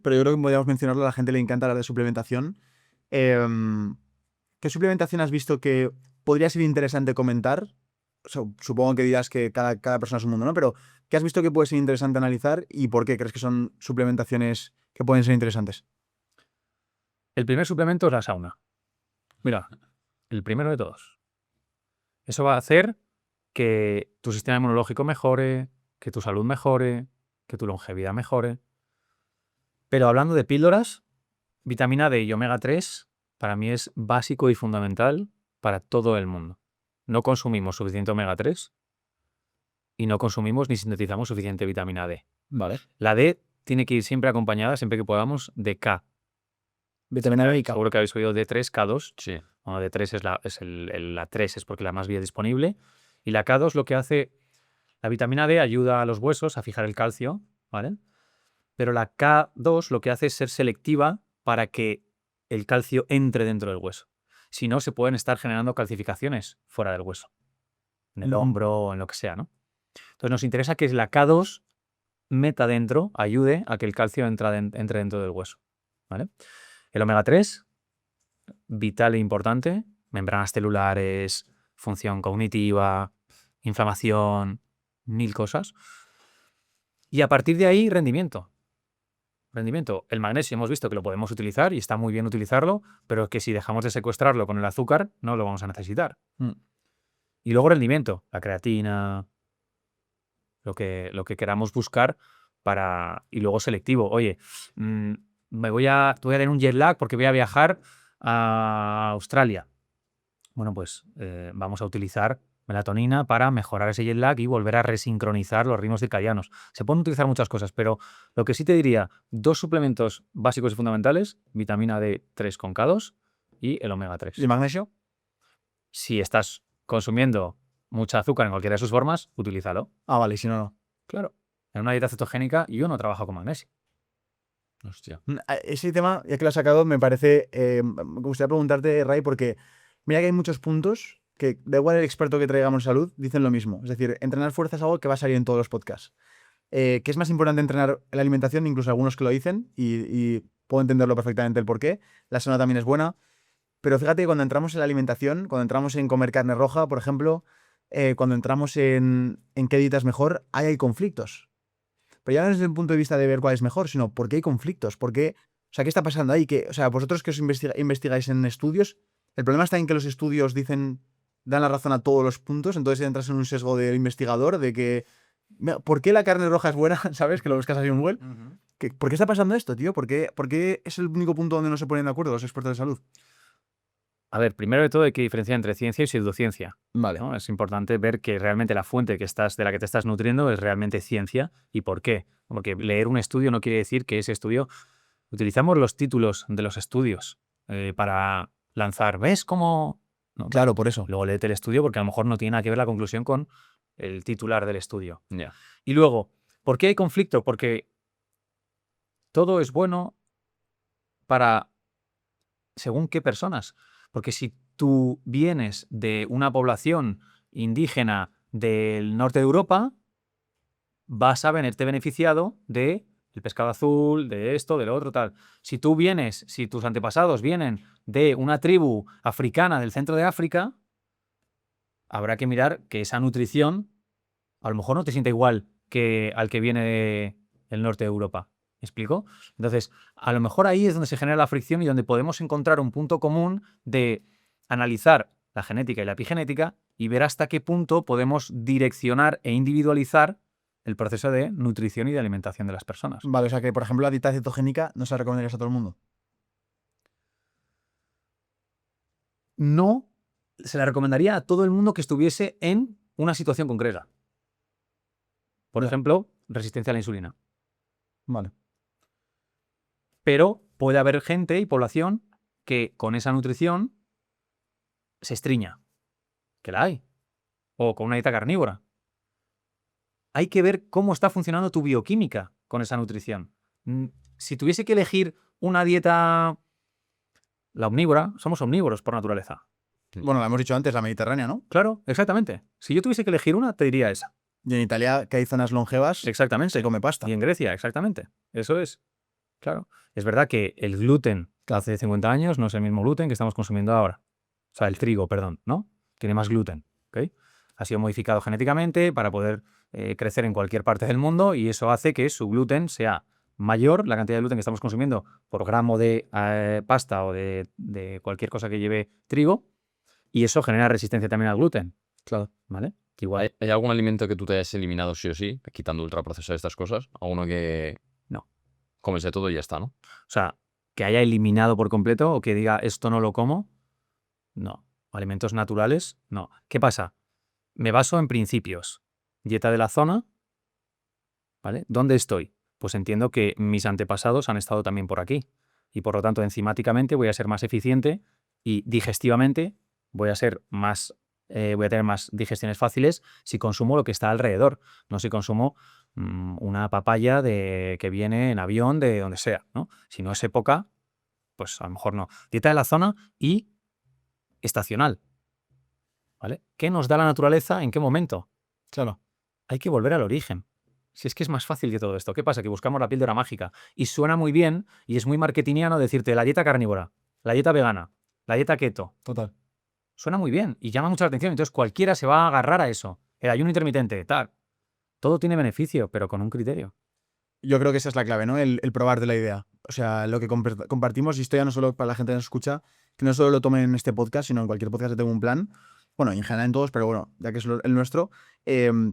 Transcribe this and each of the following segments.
pero yo creo que podríamos mencionarlo, a la gente le encanta hablar de suplementación. ¿Qué suplementación has visto que podría ser interesante comentar? Supongo que dirás que cada persona es un mundo, ¿no? Pero ¿qué has visto que puede ser interesante analizar y por qué crees que son suplementaciones que pueden ser interesantes? El primer suplemento es la sauna. Mira, el primero de todos. Eso va a hacer que tu sistema inmunológico mejore, que tu salud mejore, que tu longevidad mejore. Pero hablando de píldoras, vitamina D y omega 3 para mí es básico y fundamental para todo el mundo. No consumimos suficiente omega 3 y no consumimos ni sintetizamos suficiente vitamina D. Vale. La D tiene que ir siempre acompañada, siempre que podamos, de K. Vitamina B y K. Seguro que habéis oído D3, K2. Sí. Bueno, D3 la 3 es porque la más vía disponible. Y la K2 lo que hace, la vitamina D ayuda a los huesos a fijar el calcio, ¿vale? Pero la K2 lo que hace es ser selectiva para que el calcio entre dentro del hueso. Si no, se pueden estar generando calcificaciones fuera del hueso, en el hombro o en lo que sea, ¿no? Entonces nos interesa que la K2 meta dentro, ayude a que el calcio entre dentro del hueso, ¿vale? El omega 3, vital e importante, membranas celulares, función cognitiva, inflamación, 1000 cosas. Y a partir de ahí, rendimiento. Rendimiento. El magnesio hemos visto que lo podemos utilizar y está muy bien utilizarlo, pero que si dejamos de secuestrarlo con el azúcar, no lo vamos a necesitar. Y luego rendimiento, la creatina, lo que queramos buscar para... Y luego selectivo. Oye, te voy a tener un jet lag porque voy a viajar a Australia. Bueno, pues vamos a utilizar melatonina para mejorar ese jet lag y volver a resincronizar los ritmos circadianos. Se pueden utilizar muchas cosas, pero lo que sí te diría, 2 suplementos básicos y fundamentales, vitamina D3 con K2 y el omega 3. ¿Y el magnesio? Si estás consumiendo mucha azúcar en cualquiera de sus formas, utilízalo. Ah, vale, y si no, no. Claro. En una dieta cetogénica yo no trabajo con magnesio. Hostia. Ese tema, ya que lo has sacado, me parece... me gustaría preguntarte, Ray, porque mira que hay muchos puntos que, da igual el experto que traigamos en salud, dicen lo mismo. Es decir, entrenar fuerza es algo que va a salir en todos los podcasts. ¿Qué es más importante entrenar la alimentación? Incluso algunos que lo dicen y puedo entenderlo perfectamente el porqué. La sauna también es buena. Pero fíjate que cuando entramos en la alimentación, cuando entramos en comer carne roja, por ejemplo, cuando entramos en qué dieta es mejor, ahí hay conflictos. Pero ya no desde el punto de vista de ver cuál es mejor, sino por qué hay conflictos, por qué, o sea, ¿qué está pasando ahí? O sea, vosotros que os investigáis en estudios, el problema está en que los estudios dan la razón a todos los puntos, entonces entras en un sesgo del investigador de que, ¿por qué la carne roja es buena? ¿Sabes? Que lo buscas así un Google. ¿Por qué está pasando esto, tío? ¿Por qué es el único punto donde no se ponen de acuerdo los expertos de salud? A ver, primero de todo hay que diferenciar entre ciencia y pseudociencia. Vale. ¿No? Es importante ver que realmente la fuente de la que te estás nutriendo es realmente ciencia. ¿Y por qué? Porque leer un estudio no quiere decir que ese estudio... Utilizamos los títulos de los estudios para lanzar. ¿Ves cómo...? No, Claro, por eso. luego léete el estudio porque a lo mejor no tiene nada que ver la conclusión con el titular del estudio. Ya. Y luego, ¿por qué hay conflicto? Porque todo es bueno para según qué personas. Porque si tú vienes de una población indígena del norte de Europa, vas a venirte beneficiado de el pescado azul, de esto, de lo otro, tal. Si tus antepasados vienen de una tribu africana del centro de África, habrá que mirar que esa nutrición a lo mejor no te sienta igual que al que viene del norte de Europa. ¿Me explico? Entonces, a lo mejor ahí es donde se genera la fricción y donde podemos encontrar un punto común de analizar la genética y la epigenética y ver hasta qué punto podemos direccionar e individualizar el proceso de nutrición y de alimentación de las personas. Vale, o sea que, por ejemplo, la dieta cetogénica no se la recomendarías a todo el mundo. No se la recomendaría a todo el mundo que estuviese en una situación concreta. Por Ya. ejemplo, resistencia a la insulina. Vale. Pero puede haber gente y población que con esa nutrición se estriña, que la hay, o con una dieta carnívora. Hay que ver cómo está funcionando tu bioquímica con esa nutrición. Si tuviese que elegir una dieta, la omnívora, somos omnívoros por naturaleza. Bueno, la hemos dicho antes, la mediterránea, ¿no? Claro, exactamente. Si yo tuviese que elegir una, te diría esa. Y en Italia, que hay zonas longevas, Exactamente. se come pasta. Y en Grecia, exactamente. Eso es. Claro. Es verdad que el gluten que hace 50 años no es el mismo gluten que estamos consumiendo ahora. O sea, el trigo, perdón, ¿no? Tiene más gluten, ¿ok? Ha sido modificado genéticamente para poder crecer en cualquier parte del mundo y eso hace que su gluten sea mayor, la cantidad de gluten que estamos consumiendo por gramo de pasta o de cualquier cosa que lleve trigo, y eso genera resistencia también al gluten, Claro. ¿vale? Que igual, ¿Hay algún alimento que tú te hayas eliminado sí o sí, quitando ultraprocesados estas cosas? ¿Alguno que no. comes de todo y ya está, no? O sea, que haya eliminado por completo o que diga esto no lo como, no. Alimentos naturales, no. ¿Qué pasa? Me baso en principios. Dieta de la zona, ¿vale? ¿Dónde estoy? Pues entiendo que mis antepasados han estado también por aquí y por lo tanto enzimáticamente voy a ser más eficiente y digestivamente voy a ser más, voy a tener más digestiones fáciles si consumo lo que está alrededor, no si consumo una papaya que viene en avión de donde sea, ¿no? Si no es época, pues a lo mejor no. Dieta de la zona y estacional, ¿vale? ¿Qué nos da la naturaleza en qué momento? Claro. Hay que volver al origen. Si es que es más fácil que todo esto. ¿Qué pasa? Que buscamos la píldora mágica. Y suena muy bien y es muy marketingiano decirte la dieta carnívora, la dieta vegana, la dieta keto. Total. Suena muy bien y llama mucho la atención. Entonces cualquiera se va a agarrar a eso. El ayuno intermitente, tal. Todo tiene beneficio, pero con un criterio. Yo creo que esa es la clave, ¿no? El probar de la idea. O sea, lo que compartimos, y esto ya no solo para la gente que nos escucha, que no solo lo tomen en este podcast, sino en cualquier podcast que tenga un plan. Bueno, en general en todos, pero bueno, ya que es el nuestro,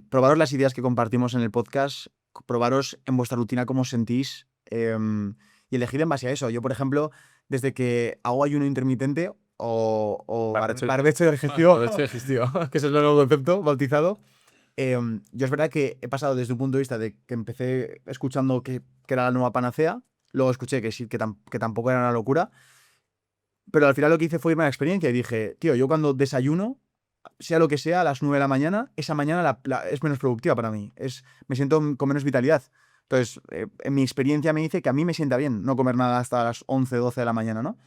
probaros las ideas que compartimos en el podcast, probaros en vuestra rutina cómo os sentís y elegid en base a eso. Yo, por ejemplo, desde que hago ayuno intermitente o barbecho digestivo, que ese es el nuevo concepto bautizado, yo es verdad que he pasado desde un punto de vista de que empecé escuchando que era la nueva panacea, luego escuché que sí, que tampoco era una locura, pero al final lo que hice fue irme a la experiencia y dije, tío, yo cuando desayuno, sea lo que sea, a las 9 de la mañana, esa mañana es menos productiva para mí, me siento con menos vitalidad. Entonces, en mi experiencia me dice que a mí me sienta bien no comer nada hasta las 11, 12 de la mañana, ¿no?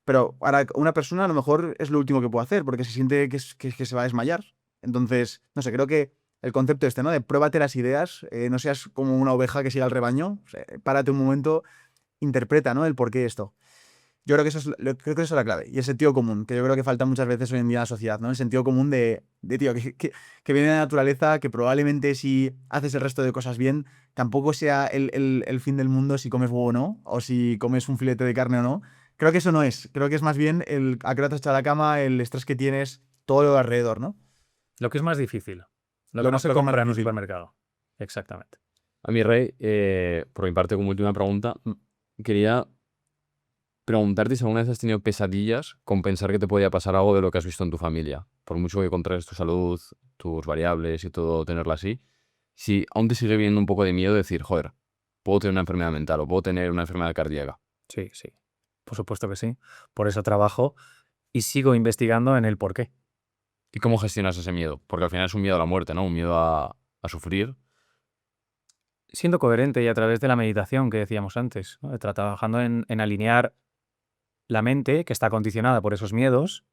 Pero para una persona a lo mejor es lo último que puede hacer porque se siente que se va a desmayar. Entonces, no sé, creo que el concepto este, ¿no? De pruébate las ideas, no seas como una oveja que siga al rebaño, o sea, párate un momento, interpreta, ¿no? El por qué esto. Yo creo que creo que eso es la clave. Y el sentido común, que yo creo que falta muchas veces hoy en día en la sociedad, ¿no? El sentido común de tío, que viene de la naturaleza, que probablemente si haces el resto de cosas bien, tampoco sea el fin del mundo si comes huevo o no, o si comes un filete de carne o no. Creo que eso no es. Creo que es más bien el a qué hora te has echado a la cama, el estrés que tienes, todo lo alrededor, ¿no? Lo que es más difícil. Lo Lo que no no se se compra compra en un difícil. supermercado. Exactamente. A mi Rey, por mi parte, como última pregunta, quería preguntarte si alguna vez has tenido pesadillas con pensar que te podía pasar algo de lo que has visto en tu familia. Por mucho que controles tu salud, tus variables y todo, tenerla así, si aún te sigue viniendo un poco de miedo decir, joder, puedo tener una enfermedad mental o puedo tener una enfermedad cardíaca. Sí, sí. Por supuesto que sí. Por eso trabajo y sigo investigando en el por qué. ¿Y cómo gestionas ese miedo? Porque al final es un miedo a la muerte, ¿no? Un miedo a sufrir. Siendo coherente y a través de la meditación que decíamos antes, ¿no? Trabajando en alinear la mente que está condicionada por esos miedos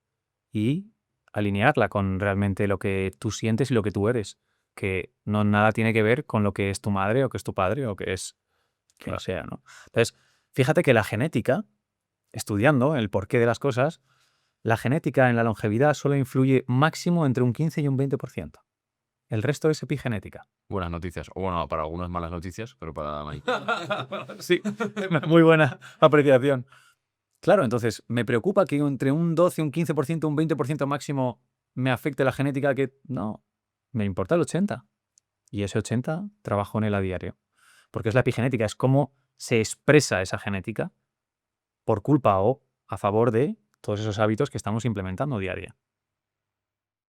y alinearla con realmente lo que tú sientes y lo que tú eres, que no nada tiene que ver con lo que es tu madre o que es tu padre o que es quien sea, ¿no? Entonces, fíjate que la genética, estudiando el porqué de las cosas, la genética en la longevidad solo influye máximo entre un 15 y un 20%. El resto es epigenética. Buenas noticias. O bueno, para algunos malas noticias, pero para Mike. Sí, muy buena apreciación. Claro, entonces, me preocupa que entre un 12, un 15%, un 20% máximo me afecte la genética que... No, me importa el 80%. Y ese 80% trabajo en él a diario. Porque es la epigenética, es cómo se expresa esa genética por culpa o a favor de todos esos hábitos que estamos implementando diario.